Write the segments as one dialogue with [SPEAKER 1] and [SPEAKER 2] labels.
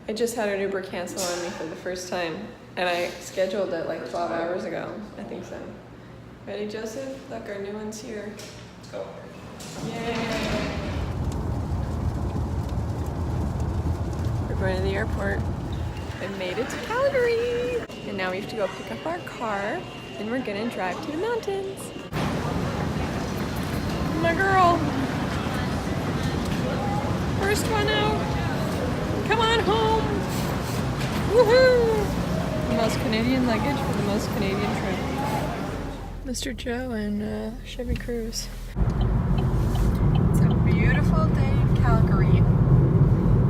[SPEAKER 1] I just had an Uber cancel on me for the first time, and I scheduled it like 12 hours ago. I think so. Ready, Joseph? Look, our new one's here.
[SPEAKER 2] Let's go.
[SPEAKER 1] Yay! We're going to the airport. I made it to Calgary! And now we have to go pick up our car, and we're gonna drive to the mountains. My girl! First one out! Come on home! Woohoo! The most Canadian luggage for the most Canadian trip. Mr. Joe and Chevy Cruise. It's a beautiful day in Calgary.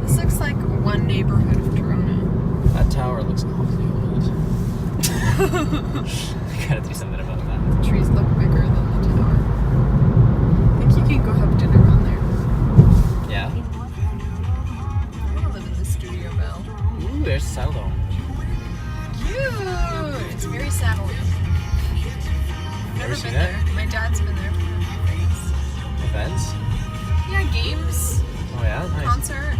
[SPEAKER 1] This looks like one neighborhood of Toronto.
[SPEAKER 2] That tower looks awfully old. I gotta do something about that.
[SPEAKER 1] The trees look bigger than the tower. I think you can go have dinner on there.
[SPEAKER 2] Yeah.
[SPEAKER 1] I want to live in the Studio Bell.
[SPEAKER 2] Ooh, there's Salo.
[SPEAKER 1] Cute! It's very satellite. Never
[SPEAKER 2] seen
[SPEAKER 1] been
[SPEAKER 2] that?
[SPEAKER 1] there. My dad's been there for things.
[SPEAKER 2] Events?
[SPEAKER 1] Yeah, games,
[SPEAKER 2] Oh yeah, nice.
[SPEAKER 1] concert.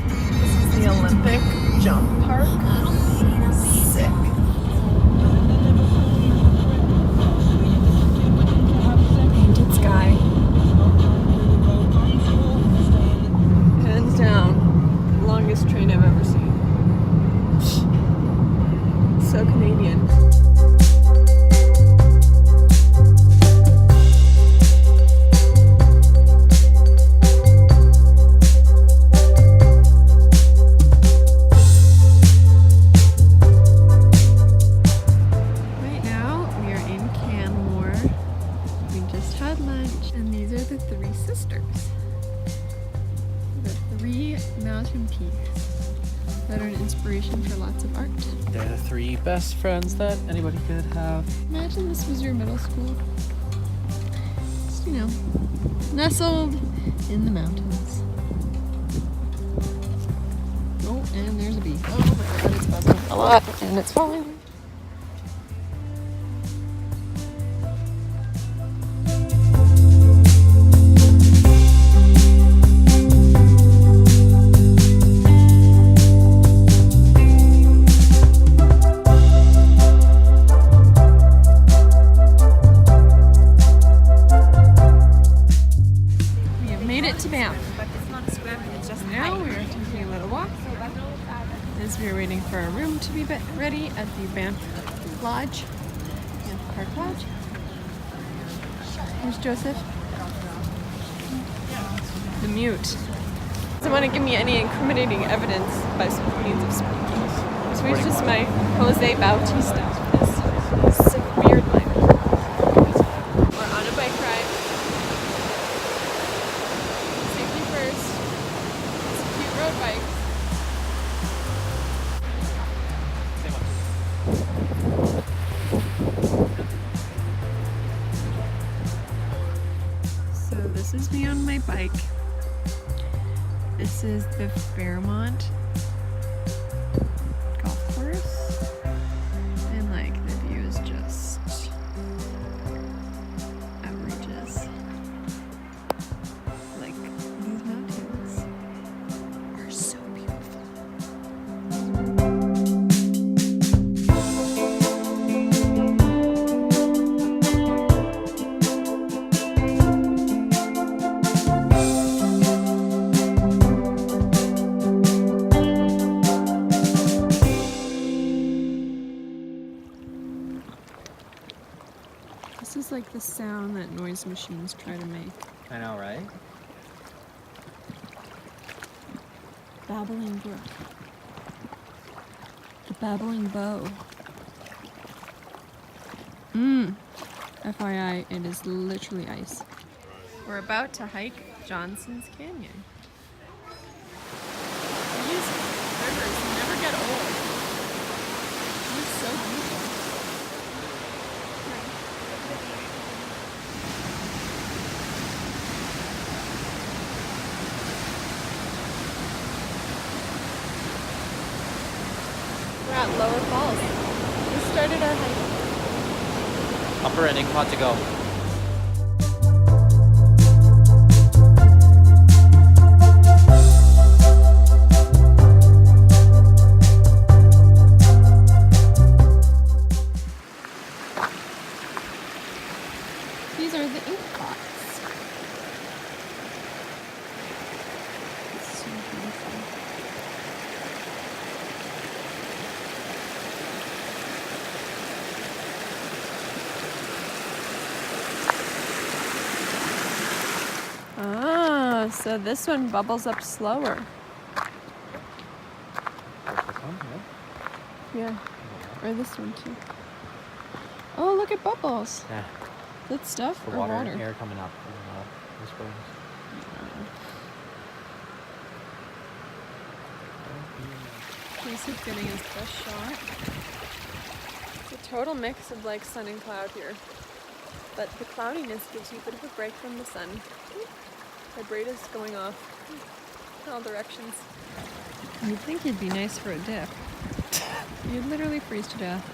[SPEAKER 1] This is the Olympic jump park. Sick. Painted sky. Hands down, longest train I've ever seen. So Canadian. Right now we are in Canmore. We just had lunch, and these are the three sisters. The three mountain peaks that are an inspiration for lots of art.
[SPEAKER 2] They're the three best friends that anybody could have.
[SPEAKER 1] Imagine this was your middle school. Just, nestled in the mountains. Oh, and there's a bee. Oh my god, it's buzzing a lot, and it's falling. To Banff.
[SPEAKER 3] But it's not scrambling, it's just
[SPEAKER 1] Now we are taking a little walk as we are waiting for our room to be ready at the Banff Lodge, Banff Park Lodge. Here's Joseph. The mute. Doesn't want to give me any incriminating evidence by means of speaking. So here's just my Jose Bautista. This sick beard line. We're on a bike ride. First, it's a cute road bike. So this is me on my bike. This is the Fairmont golf course. And like the view is just outrageous. Like these mountains are so beautiful. This is like the sound that noise machines try to make.
[SPEAKER 2] I know, right?
[SPEAKER 1] Babbling brook. The babbling bow. FYI, it is literally ice. We're about to hike Johnson's Canyon. These rivers never get old. It's so beautiful. We're at Lower Falls. We started our hike.
[SPEAKER 2] Upper and Inkpot to go.
[SPEAKER 1] So this one bubbles up slower. Yeah. Or this one too. Oh, look at bubbles.
[SPEAKER 2] Yeah.
[SPEAKER 1] That's stuff
[SPEAKER 2] The
[SPEAKER 1] or
[SPEAKER 2] water
[SPEAKER 1] water?
[SPEAKER 2] and air coming up from the springs.
[SPEAKER 1] Jasper's getting his best shot. It's a total mix of like sun and cloud here. But the cloudiness gives you a bit of a break from the sun. Vibrator's going off in all directions. You'd think it'd be nice for a dip. You'd literally freeze to death.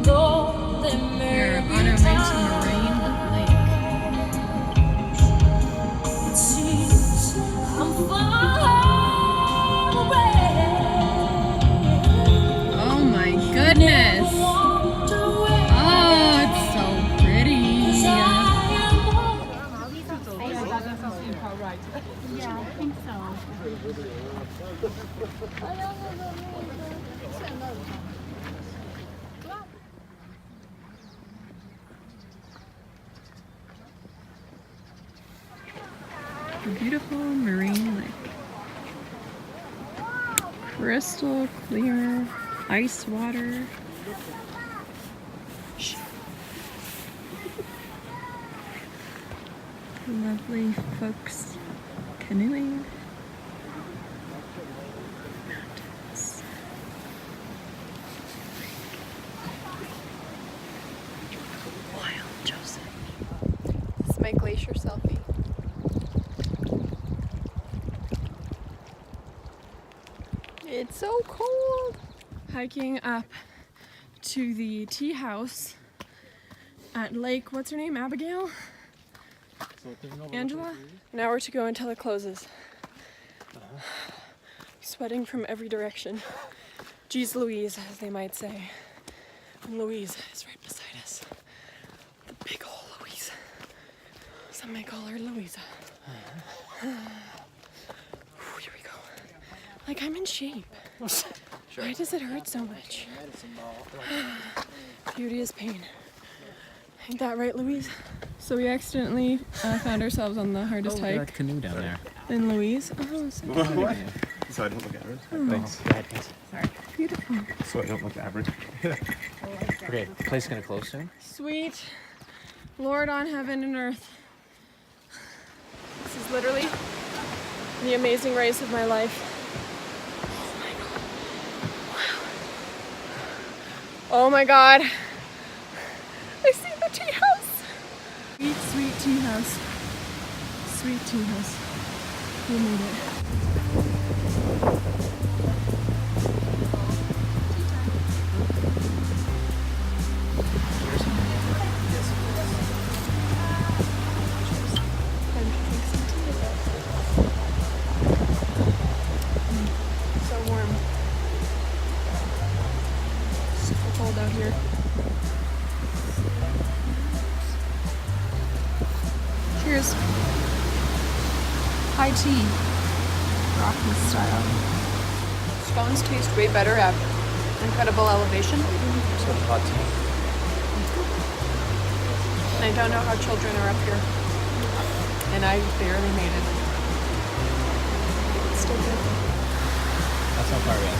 [SPEAKER 1] We're on our way to Maligne Lake. Oh my goodness! Oh, it's so pretty.
[SPEAKER 3] Yeah, I think so.
[SPEAKER 1] The beautiful Maligne Lake. Crystal clear ice water. Lovely folks canoeing. Mountains. Wild Joseph. This is my glacier selfie. It's so cold. Hiking up to the tea house at Lake, what's her name? Abigail? Angela? An hour to go until it closes. Sweating from every direction. Geez Louise, as they might say. And Louise is right beside us. The big ol' Louise. Some may call her Louisa. Here we go. Like, I'm in shape. Why does it hurt so much? Beauty is pain. Ain't that right, Louise? So we accidentally found ourselves on the hardest hike.
[SPEAKER 2] That canoe down there.
[SPEAKER 1] In Louise. Oh, so
[SPEAKER 4] What? So I don't look average?
[SPEAKER 2] Thanks. Go ahead, thanks. Sorry.
[SPEAKER 1] beautiful.
[SPEAKER 4] So I don't look average?
[SPEAKER 2] Okay, the place is gonna close soon.
[SPEAKER 1] Sweet Lord on heaven and earth. This is literally the amazing race of my life. Oh my God. I see the tea house. Sweet, sweet tea house. Sweet tea house. We made it. So warm. Super cold out here. Cheers. High tea. Rockies style. Scones taste way better at incredible elevation.
[SPEAKER 2] So hot tea.
[SPEAKER 1] And I don't know how children are up here. And I barely made it. It's still good.
[SPEAKER 2] That's not far away.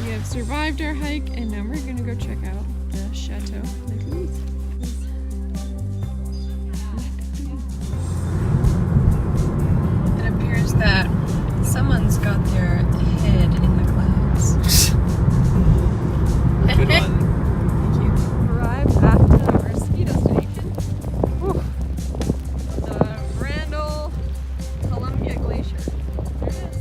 [SPEAKER 1] We have survived our hike and now we're gonna go check out the Chateau Lake Louise. It appears that someone's got their head in the clouds.
[SPEAKER 2] Good one.
[SPEAKER 1] Thank you. Arrived at our ski destination. Whew. The Randall Columbia Glacier. There it is.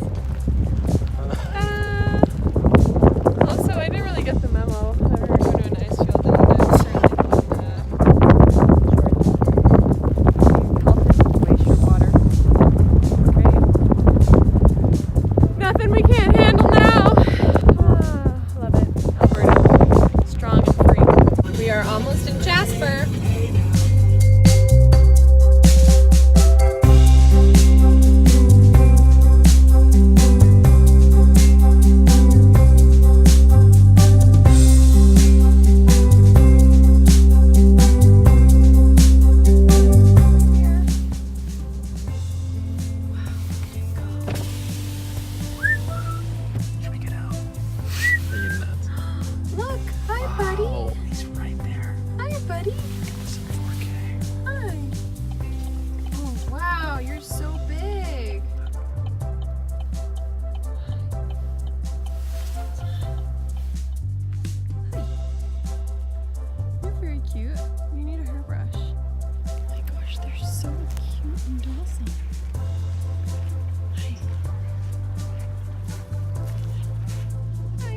[SPEAKER 1] Also, I didn't really get the memo. I heard go to an ice field and you guys glacier water. Okay. Nothing we can't handle now. Love it. Alberta. Strong and free. We are almost in Jasper. buddy? Hi. Oh, wow, you're so big. Hi. You're very cute. You need a hairbrush. Oh my gosh, they're so cute and docile. Hi. Hi.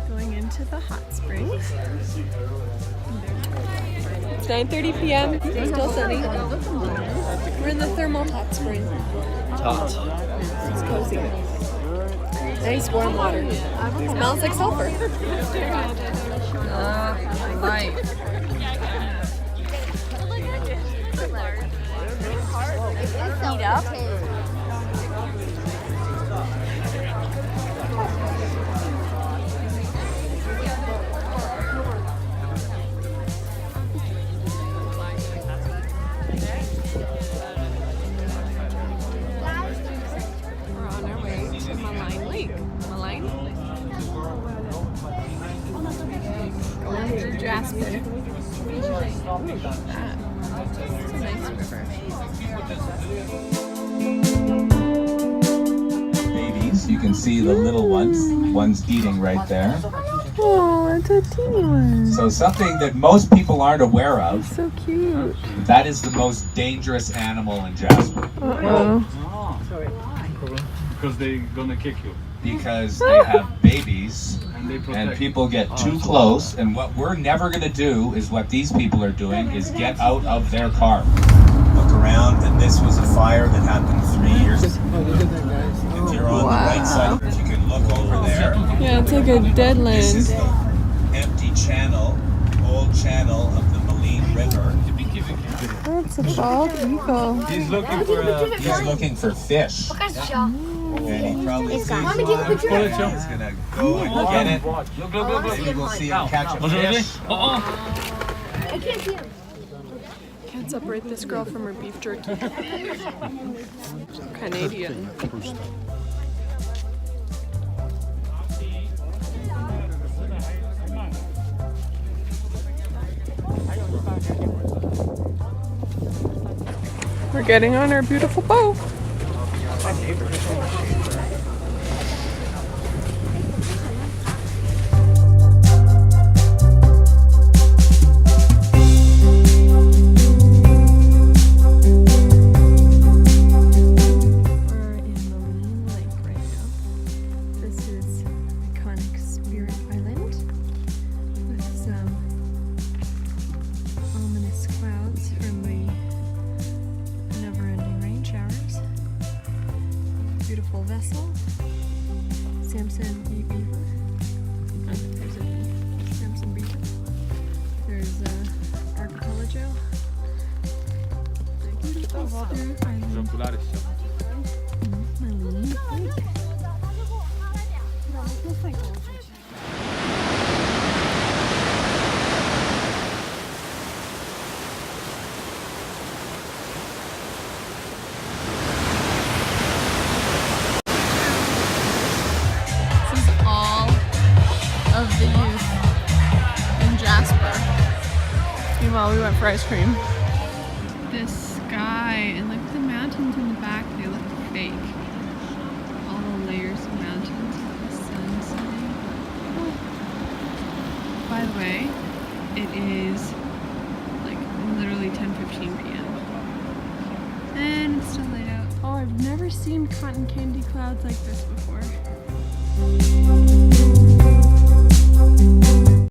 [SPEAKER 1] Going into the hot springs. It's 9:30 p.m. Still sunny. We're in the thermal hot spring. It's cozy. Nice warm water. Smells like sulfur. Right. Heat up. We're on our way to Maligne Lake. Maligne? Going to Jasper. It's a nice river.
[SPEAKER 5] Babies, you can see the little one's eating right there.
[SPEAKER 1] Oh, it's a teeny one.
[SPEAKER 5] So something that most people aren't aware of,
[SPEAKER 1] So cute.
[SPEAKER 5] that is the most dangerous animal in Jasper.
[SPEAKER 1] Uh-oh.
[SPEAKER 6] Because they're gonna kick you.
[SPEAKER 5] Because they have babies
[SPEAKER 6] And they
[SPEAKER 5] and
[SPEAKER 6] protect.
[SPEAKER 5] people get too close, and what we're never gonna do is what these people are doing, is get out of their car. Look around, and this was a fire that happened 3 years ago. If you're on the right side, you can look over there.
[SPEAKER 1] Yeah, it's like a dead
[SPEAKER 5] This is
[SPEAKER 1] land.
[SPEAKER 5] the empty channel, old channel of the Maligne River.
[SPEAKER 1] That's a bald eagle.
[SPEAKER 6] He's looking for a.
[SPEAKER 5] He's looking for fish, and he probably sees one. He's gonna go and get it.
[SPEAKER 6] Look, look, look,
[SPEAKER 5] Maybe we'll see him catch a fish.
[SPEAKER 1] Can't separate this girl from her beef jerky. Canadian. We're getting on our beautiful boat. We're in Maligne Lake right now. This is iconic Spirit Island with some ominous clouds from the never-ending rain showers. Beautiful vessel. Samson B. Beaver. There's a B. Samson Beaver. There's Archipelago. Beautiful Spirit Island. Maligne Lake. This is all of the youth in Jasper. Meanwhile, we went for ice cream. This sky and look at the mountains in the back, they look fake. All the layers of mountains with the sun setting. Oh. By the way, it is like literally 10:15 p.m. And it's still light out. Oh, I've never seen cotton candy clouds like this before.